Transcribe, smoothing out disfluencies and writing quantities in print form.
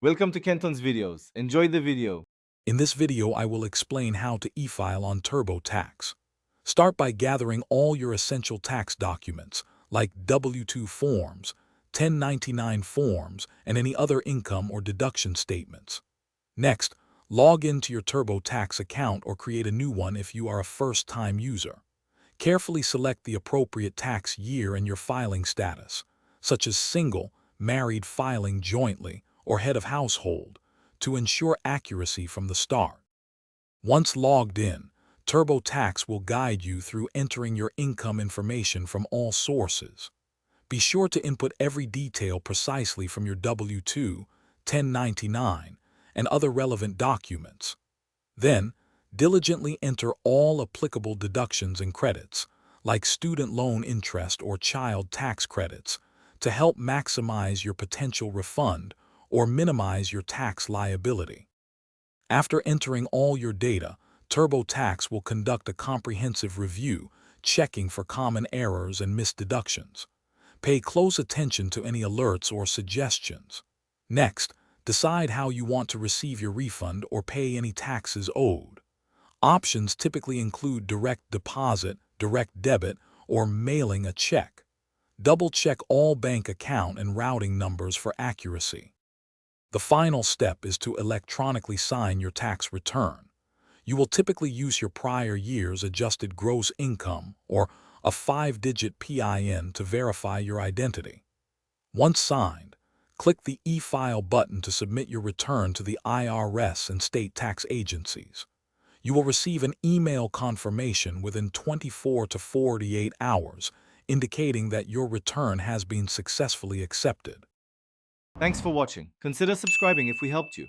Welcome to Kenton's videos. Enjoy the video. In this video, I will explain how to e-file on TurboTax. Start by gathering all your essential tax documents, like W-2 forms, 1099 forms, and any other income or deduction statements. Next, log into your TurboTax account or create a new one if you are a first-time user. Carefully select the appropriate tax year and your filing status, such as single, married filing jointly, or head of household, to ensure accuracy from the start. Once logged in, TurboTax will guide you through entering your income information from all sources. Be sure to input every detail precisely from your W-2, 1099, and other relevant documents. Then, diligently enter all applicable deductions and credits, like student loan interest or child tax credits, to help maximize your potential refund or minimize your tax liability. After entering all your data, TurboTax will conduct a comprehensive review, checking for common errors and missed deductions. Pay close attention to any alerts or suggestions. Next, decide how you want to receive your refund or pay any taxes owed. Options typically include direct deposit, direct debit, or mailing a check. Double-check all bank account and routing numbers for accuracy. The final step is to electronically sign your tax return. You will typically use your prior year's adjusted gross income or a 5-digit PIN to verify your identity. Once signed, click the e-file button to submit your return to the IRS and state tax agencies. You will receive an email confirmation within 24 to 48 hours, indicating that your return has been successfully accepted. Thanks for watching. Consider subscribing if we helped you.